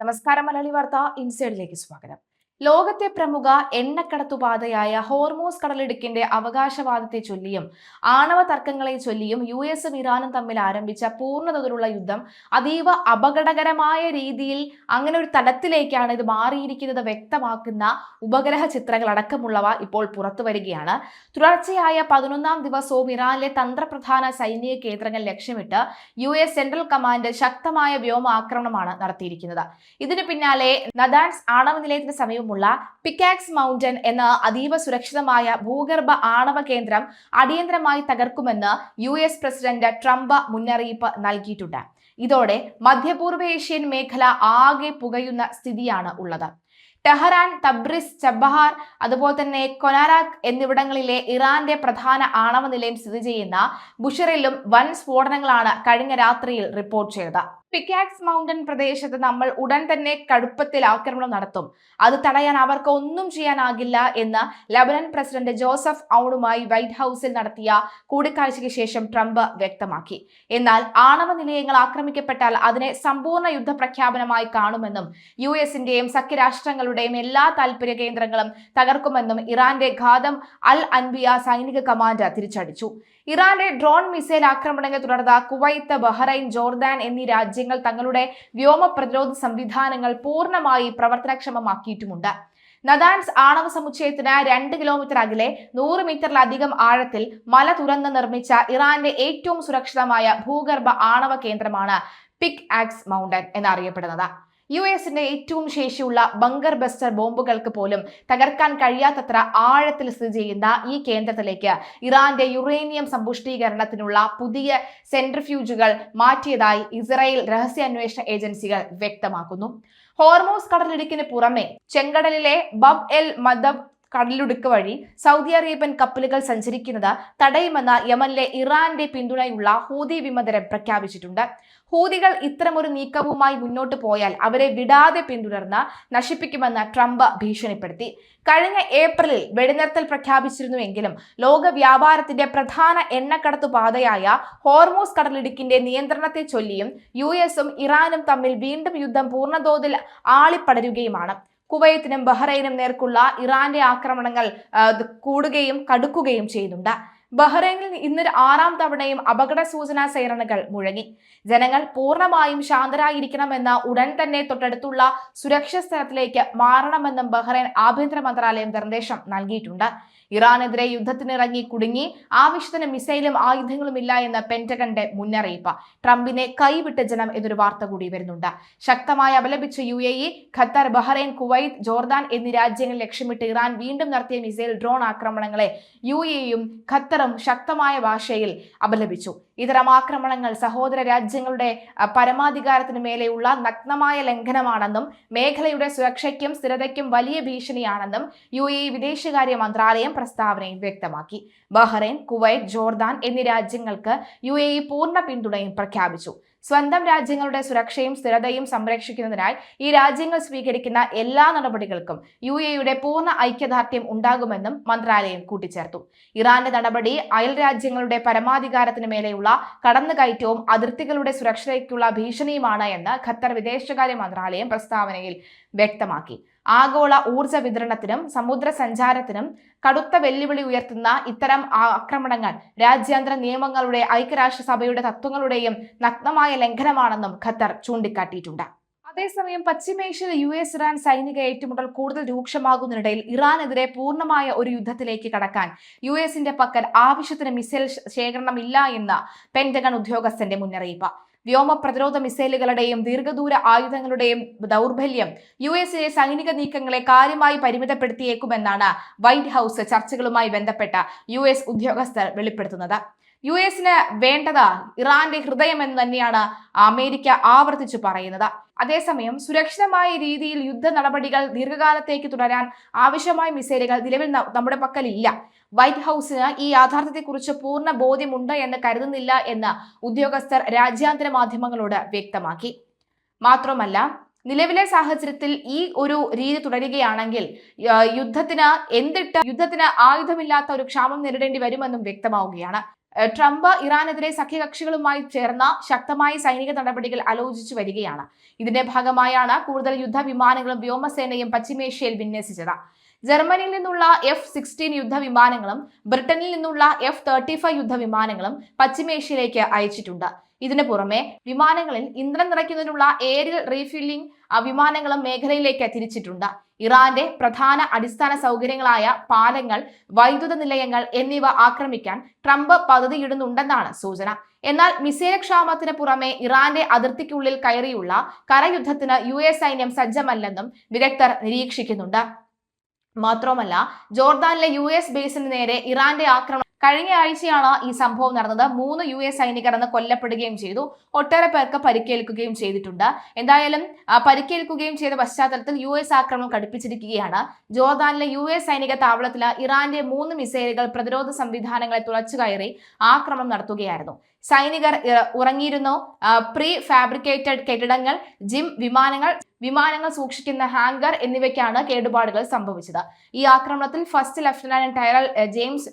നമസ്കാരം. മലയാളി വാർത്ത ഇൻസൈഡിലേക്ക് സ്വാഗതം. ലോകത്തെ പ്രമുഖ എണ്ണക്കടത്തുപാതയായ ഹോർമൂസ് കടലിടുക്കിന്റെ അവകാശവാദത്തെ ചൊല്ലിയും ആണവ തർക്കങ്ങളെ ചൊല്ലിയും US-ഉം ഇറാനും തമ്മിൽ ആരംഭിച്ച പൂർണ്ണതോതിലുള്ള യുദ്ധം അതീവ അപകടകരമായ രീതിയിൽ അങ്ങനെ ഒരു തലത്തിലേക്കാണ് ഇത് മാറിയിരിക്കുന്നത് വ്യക്തമാക്കുന്ന ഉപഗ്രഹ ചിത്രങ്ങൾ അടക്കമുള്ളവ ഇപ്പോൾ പുറത്തു വരികയാണ്. തുടർച്ചയായ 11ാം ദിവസവും ഇറാനിലെ തന്ത്രപ്രധാന സൈനിക കേന്ദ്രങ്ങൾ ലക്ഷ്യമിട്ട് US സെൻട്രൽ കമാൻഡ് ശക്തമായ വ്യോമാക്രമണമാണ് നടത്തിയിരിക്കുന്നത്. ഇതിനു പിന്നാലെ നദാൻസ് ആണവ നിലയത്തിന് സമീപമുള്ള പിക്കാക്സ് മൗണ്ടൻ എന്ന അതീവ സുരക്ഷിതമായ ഭൂഗർഭ ആണവ കേന്ദ്രം അടിയന്തരമായി തകർക്കുമെന്ന് US പ്രസിഡന്റ് ട്രംപ് മുന്നറിയിപ്പ് നൽകിയിട്ടുണ്ട്. ഇതോടെ മധ്യപൂർവ്വേഷ്യൻ മേഖല ആകെ പുകയുന്ന സ്ഥിതിയാണ് ഉള്ളത്. ടെഹ്റാൻ, തബ്രിസ്, ചബഹാർ, അതുപോലെ തന്നെ കൊനാരാക് എന്നിവിടങ്ങളിലെ ഇറാന്റെ പ്രധാന ആണവ നിലയം സ്ഥിതി ചെയ്യുന്ന ബുഷറിലും വൻ സ്ഫോടനങ്ങളാണ് കഴിഞ്ഞ രാത്രിയിൽ റിപ്പോർട്ട് ചെയ്തത്. പിക്കാക്സ് മൗണ്ടൻ പ്രദേശത്ത് നമ്മൾ ഉടൻ തന്നെ കടുപ്പത്തിൽ ആക്രമണം നടത്തും, അത് തടയാൻ അവർക്ക് ഒന്നും ചെയ്യാനാകില്ല എന്ന് ലബനൻ പ്രസിഡന്റ് ജോസഫ് ഔണുമായി വൈറ്റ് ഹൌസിൽ നടത്തിയ കൂടിക്കാഴ്ചയ്ക്ക് ശേഷം ട്രംപ് വ്യക്തമാക്കി. എന്നാൽ ആണവ നിലയങ്ങൾ ആക്രമിക്കപ്പെട്ടാൽ അതിനെ സമ്പൂർണ്ണ യുദ്ധപ്രഖ്യാപനമായി കാണുമെന്നും US-ന്റെയും സഖ്യരാഷ്ട്രങ്ങളുടെയും എല്ലാ താൽപര്യ കേന്ദ്രങ്ങളും തകർക്കുമെന്നും ഇറാന്റെ ഘാതം അൽ അൻബിയ സൈനിക കമാൻഡ് തിരിച്ചടിച്ചു. ഇറാന്റെ ഡ്രോൺ മിസൈൽ ആക്രമണങ്ങളെ തുടർന്ന് കുവൈത്ത്, ബഹ്റൈൻ, ജോർദാൻ എന്നീ രാജ്യങ്ങൾ തങ്ങളുടെ വ്യോമ പ്രതിരോധ സംവിധാനങ്ങൾ പൂർണ്ണമായി പ്രവർത്തനക്ഷമമാക്കിയിട്ടുമുണ്ട്. നദാൻസ് ആണവ സമുച്ചയത്തിന് 2 കിലോമീറ്റർ അകലെ 100 മീറ്ററിലധികം ആഴത്തിൽ മല തുറന്ന് നിർമ്മിച്ച ഇറാന്റെ ഏറ്റവും സുരക്ഷിതമായ ഭൂഗർഭ ആണവ കേന്ദ്രമാണ് പിക് ആക്സ് മൗണ്ടൻ എന്നറിയപ്പെടുന്നത്. US-ന്റെ ഏറ്റവും ശേഷിയുള്ള ബങ്കർ ബസ്റ്റർ ബോംബുകൾക്ക് പോലും തകർക്കാൻ കഴിയാത്തത്ര ആഴത്തിൽ സ്ഥിതി ചെയ്യുന്ന ഈ കേന്ദ്രത്തിലേക്ക് ഇറാന്റെ യുറേനിയം സമ്പുഷ്ടീകരണത്തിനുള്ള പുതിയ സെൻട്രിഫ്യൂജുകൾ മാറ്റിയതായി ഇസ്രായേൽ രഹസ്യാന്വേഷണ ഏജൻസികൾ വ്യക്തമാക്കുന്നു. ഹോർമൂസ് കടലിടുക്കിന് പുറമെ ചെങ്കടലിലെ ബബ് എൽ മദബ് കടലിടുക്ക് വഴി സൗദി അറേബ്യൻ കപ്പലുകൾ സഞ്ചരിക്കുന്നത് തടയുമെന്ന് യമനിലെ ഇറാന്റെ പിന്തുണയുള്ള ഹൂതി വിമതരം പ്രഖ്യാപിച്ചിട്ടുണ്ട്. ഹൂതികൾ ഇത്തരമൊരു നീക്കവുമായി മുന്നോട്ട് പോയാൽ അവരെ വിടാതെ പിന്തുടർന്ന് നശിപ്പിക്കുമെന്ന് ട്രംപ് ഭീഷണിപ്പെടുത്തി. കഴിഞ്ഞ ഏപ്രിലിൽ വെടിനിർത്തൽ പ്രഖ്യാപിച്ചിരുന്നുവെങ്കിലും ലോക വ്യാപാരത്തിന്റെ പ്രധാന എണ്ണക്കടത്തു പാതയായ ഹോർമൂസ് കടലിടുക്കിന്റെ നിയന്ത്രണത്തെ ചൊല്ലിയും US-ഉം ഇറാനും തമ്മിൽ വീണ്ടും യുദ്ധം പൂർണ്ണതോതിൽ ആളിപ്പടരുകയുമാണ്. കുവൈത്തിനും ബഹ്റൈനും നേർക്കുള്ള ഇറാന്റെ ആക്രമണങ്ങൾ കൂടുകയും കടുക്കുകയും ചെയ്യുന്നുണ്ട്. ബഹ്റൈനിൽ ഇന്ന് 6ാം തവണയും അപകട സൂചനാ സൈറണുകൾ മുഴങ്ങി. ജനങ്ങൾ പൂർണ്ണമായും ശാന്തരായിരിക്കണമെന്ന ഉടൻ തന്നെ തൊട്ടടുത്തുള്ള സുരക്ഷിത സ്ഥലത്തിലേക്ക് മാറണമെന്നും ബഹ്റൈൻ ആഭ്യന്തര മന്ത്രാലയം നിർദ്ദേശം നൽകിയിട്ടുണ്ട്. ഇറാനെതിരെ യുദ്ധത്തിനിറങ്ങി കുടുങ്ങി ആവശ്യത്തിന് മിസൈലും ആയുധങ്ങളും ഇല്ല എന്ന പെന്റഗന്റെ മുന്നറിയിപ്പ്. ട്രംപിനെ കൈവിട്ട ജനം എന്നൊരു വാർത്ത കൂടി വരുന്നുണ്ട്. ശക്തമായി അപലപിച്ച UAE, Qatar, Bahrain, Kuwait, Jordan എന്നീ രാജ്യങ്ങൾ ലക്ഷ്യമിട്ട് ഇറാൻ വീണ്ടും നടത്തിയ മിസൈൽ ഡ്രോൺ ആക്രമണങ്ങളെ UAE-യും ഖത്തറും ശക്തമായ ഭാഷയിൽ അപലപിച്ചു. ഇത്തരം ആക്രമണങ്ങൾ സഹോദര രാജ്യങ്ങളുടെ പരമാധികാരത്തിന് മേലെയുള്ള നഗ്നമായ ലംഘനമാണെന്നും മേഖലയുടെ സുരക്ഷയ്ക്കും സ്ഥിരതയ്ക്കും വലിയ ഭീഷണിയാണെന്നും UAE വിദേശകാര്യ മന്ത്രാലയം പ്രസ്താവനയിൽ വ്യക്തമാക്കി. ബഹ്റൈൻ, കുവൈറ്റ്, ജോർദാൻ എന്നീ രാജ്യങ്ങൾക്ക് UAE പൂർണ്ണ പിന്തുണയും പ്രഖ്യാപിച്ചു. സ്വന്തം രാജ്യങ്ങളുടെ സുരക്ഷയും സ്ഥിരതയും സംരക്ഷിക്കുന്നതിനായി ഈ രാജ്യങ്ങൾ സ്വീകരിക്കുന്ന എല്ലാ നടപടികൾക്കും UAE-യുടെ പൂർണ്ണ ഐക്യദാർഢ്യം ഉണ്ടാകുമെന്നും മന്ത്രാലയം കൂട്ടിച്ചേർത്തു. ഇറാന്റെ നടപടി അയൽ രാജ്യങ്ങളുടെ പരമാധികാരത്തിന് മേലെയുള്ള കടന്നുകയറ്റവും അതിർത്തികളുടെ സുരക്ഷയ്ക്കുള്ള ഭീഷണിയുമാണ് എന്ന് ഖത്തർ വിദേശകാര്യ മന്ത്രാലയം പ്രസ്താവനയിൽ വ്യക്തമാക്കി. ആഗോള ഊർജ വിതരണത്തിനും സമുദ്ര സഞ്ചാരത്തിനും കടുത്ത വെല്ലുവിളി ഉയർത്തുന്ന ഇത്തരം ആക്രമണങ്ങൾ രാജ്യാന്തര നിയമങ്ങളുടെ, ഐക്യരാഷ്ട്രസഭയുടെ തത്വങ്ങളുടെയും നഗ്നമായ ലംഘനമാണെന്നും ഖത്തർ ചൂണ്ടിക്കാട്ടിയിട്ടുണ്ട്. അതേസമയം പശ്ചിമേഷ്യയിൽ US-ഇറാൻ സൈനിക ഏറ്റുമുട്ടൽ കൂടുതൽ രൂക്ഷമാകുന്നതിനിടയിൽ ഇറാനെതിരെ പൂർണ്ണമായ ഒരു യുദ്ധത്തിലേക്ക് കടക്കാൻ US-ന്റെ പക്കൽ ആവശ്യത്തിന് മിസൈൽ ശേഖരണമില്ല എന്ന് പെന്റഗൺ ഉദ്യോഗസ്ഥന്റെ മുന്നറിയിപ്പ്. വ്യോമ പ്രതിരോധ മിസൈലുകളുടെയും ദീർഘദൂര ആയുധങ്ങളുടെയും ദൗർബല്യം US-ലെ സൈനിക നീക്കങ്ങളെ കാര്യമായി പരിമിതപ്പെടുത്തിയേക്കുമെന്നാണ് വൈറ്റ് ഹൌസ് ചർച്ചകളുമായി ബന്ധപ്പെട്ട US ഉദ്യോഗസ്ഥർ വെളിപ്പെടുത്തുന്നത്. US-ന് വേണ്ടത് ഇറാന്റെ ഹൃദയം എന്ന് തന്നെയാണ് അമേരിക്ക ആവർത്തിച്ചു പറയുന്നത്. അതേസമയം സുരക്ഷിതമായ രീതിയിൽ യുദ്ധ നടപടികൾ ദീർഘകാലത്തേക്ക് തുടരാൻ ആവശ്യമായ മിസൈലുകൾ നിലവിൽ നമ്മുടെ പക്കലില്ല. വൈറ്റ് ഹൌസിന് ഈ യാഥാർത്ഥ്യത്തെക്കുറിച്ച് പൂർണ്ണ ബോധ്യമുണ്ട് എന്ന് കരുതുന്നില്ല എന്ന് ഉദ്യോഗസ്ഥർ രാജ്യാന്തര മാധ്യമങ്ങളോട് വ്യക്തമാക്കി. മാത്രമല്ല, നിലവിലെ സാഹചര്യത്തിൽ ഈ ഒരു രീതി തുടരുകയാണെങ്കിൽ യുദ്ധത്തിന് ആയുധമില്ലാത്ത ഒരു ക്ഷാമം നേരിടേണ്ടി വരുമെന്നും വ്യക്തമാവുകയാണ്. ട്രംപ് ഇറാനെതിരെ സഖ്യകക്ഷികളുമായി ചേർന്ന ശക്തമായ സൈനിക നടപടികൾ ആലോചിച്ചു വരികയാണ്. ഇതിന്റെ ഭാഗമായാണ് കൂടുതൽ യുദ്ധവിമാനങ്ങളും വ്യോമസേനയും പശ്ചിമേഷ്യയിൽ വിന്യസിച്ചത്. ജർമ്മനിയിൽ നിന്നുള്ള F-16 യുദ്ധവിമാനങ്ങളും ബ്രിട്ടനിൽ നിന്നുള്ള F-35 യുദ്ധവിമാനങ്ങളും പശ്ചിമേഷ്യയിലേക്ക് അയച്ചിട്ടുണ്ട്. ഇതിനു പുറമെ വിമാനങ്ങളിൽ ഇന്ധനം നിറയ്ക്കുന്നതിനുള്ള എയറിൽ റീഫില്ലിംഗ് വിമാനങ്ങളും മേഖലയിലേക്ക് തിരിച്ചിട്ടുണ്ട്. ഇറാന്റെ പ്രധാന അടിസ്ഥാന സൗകര്യങ്ങളായ പാലങ്ങൾ, വൈദ്യുത നിലയങ്ങൾ എന്നിവ ആക്രമിക്കാൻ ട്രംപ് പദ്ധതിയിടുന്നുണ്ടെന്നാണ് സൂചന. എന്നാൽ മിസൈൽ ക്ഷാമത്തിന് പുറമെ ഇറാന്റെ അതിർത്തിക്കുള്ളിൽ കയറിയുള്ള കരയുദ്ധത്തിന് US സൈന്യം സജ്ജമല്ലെന്നും വിദഗ്ധർ നിരീക്ഷിക്കുന്നുണ്ട്. മാത്രമല്ല, ജോർദാനിലെ US ബേസിന് നേരെ ഇറാന്റെ ആക്രമണം കഴിഞ്ഞ ആഴ്ചയാണ് ഈ സംഭവം നടന്നത്. 3 US സൈനികർ അന്ന് കൊല്ലപ്പെടുകയും ചെയ്തു. ഒട്ടേറെ പേർക്ക് പരിക്കേൽക്കുകയും ചെയ്തിട്ടുണ്ട്. എന്തായാലും പരിക്കേൽക്കുകയും ചെയ്ത പശ്ചാത്തലത്തിൽ US ആക്രമണം കടുപ്പിച്ചിരിക്കുകയാണ്. ജോർദാനിലെ US സൈനിക താവളത്തിൽ ഇറാന്റെ 3 മിസൈലുകൾ പ്രതിരോധ സംവിധാനങ്ങളെ തുളച്ചുകയറി ആക്രമണം നടത്തുകയായിരുന്നു. സൈനികർ ഉറങ്ങിയിരുന്നു. പ്രീ ഫാബ്രിക്കേറ്റഡ് കെട്ടിടങ്ങൾ, ജിം, വിമാനങ്ങൾ സൂക്ഷിക്കുന്ന ഹാങ്കർ എന്നിവയ്ക്കാണ് കേടുപാടുകൾ സംഭവിച്ചത്. ഈ ആക്രമണത്തിൽ ഫസ്റ്റ് ലഫ്റ്റനന്റ് ടൈറൽ ജെയിംസ്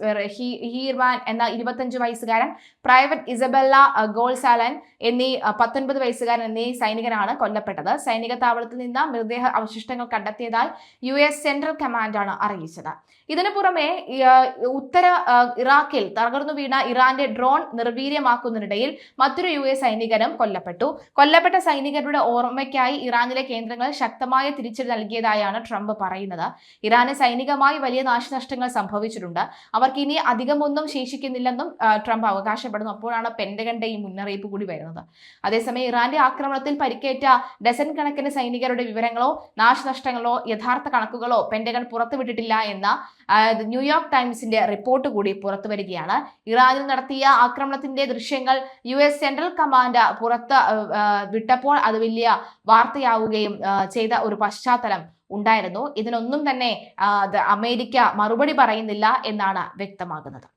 ഹീർമാൻ എന്ന 25 വയസ്സുകാരൻ, പ്രൈവറ്റ് ഇസബെല്ല ഗോൾസാലൻ എന്നീ 19 വയസ്സുകാരൻ എന്നീ സൈനികരാണ് കൊല്ലപ്പെട്ടത്. സൈനിക താവളത്തിൽ നിന്ന് മൃതദേഹ അവശിഷ്ടങ്ങൾ കണ്ടെത്തിയതായി US സെൻട്രൽ കമാൻഡാണ് അറിയിച്ചത്. ഇതിനു പുറമെ ഉത്തര ഇറാഖിൽ തകർന്നു വീണ ഇറാന്റെ ഡ്രോൺ നിർവീര്യമാക്കുന്നതിനിടയിൽ മറ്റൊരു US സൈനികനും കൊല്ലപ്പെട്ടു. കൊല്ലപ്പെട്ട സൈനികരുടെ ഓർമ്മയ്ക്കായി ഇറാനിലെ കേന്ദ്രങ്ങൾ ശക്തമായ തിരിച്ചടി നൽകിയതായാണ് ട്രംപ് പറയുന്നത്. ഇറാന് സൈനികമായി വലിയ നാശനഷ്ടങ്ങൾ സംഭവിച്ചിട്ടുണ്ട്. അവർക്ക് ഇനി അധികമൊന്നും ശേഷിക്കുന്നില്ലെന്നും ട്രംപ് അവകാശപ്പെടുന്നു. അപ്പോഴാണ് പെന്റഗന്റെ ഈ മുന്നറിയിപ്പ് കൂടി വരുന്നത്. അതേസമയം ഇറാന്റെ ആക്രമണത്തിൽ പരിക്കേറ്റ ഡസൻ കണക്കിന് സൈനികരുടെ വിവരങ്ങളോ നാശനഷ്ടങ്ങളോ യഥാർത്ഥ കണക്കുകളോ പെന്റഗൺ പുറത്തുവിട്ടിട്ടില്ല എന്ന ന്യൂയോർക്ക് ടൈംസിന്റെ റിപ്പോർട്ട് കൂടി പുറത്തു വരികയാണ്. ഇറാനിൽ നടത്തിയ ആക്രമണത്തിന്റെ ദൃശ്യങ്ങൾ US സെൻട്രൽ കമാൻഡ് പുറത്ത് വിട്ടപ്പോൾ അത് വലിയ വാർത്തയാവുകയും ചെയ്ത ഒരു പശ്ചാത്തലം ഉണ്ടായിരുന്നു. ഇതിനൊന്നും തന്നെ അമേരിക്ക മറുപടി പറയുന്നില്ല എന്നാണ് വ്യക്തമാകുന്നത്.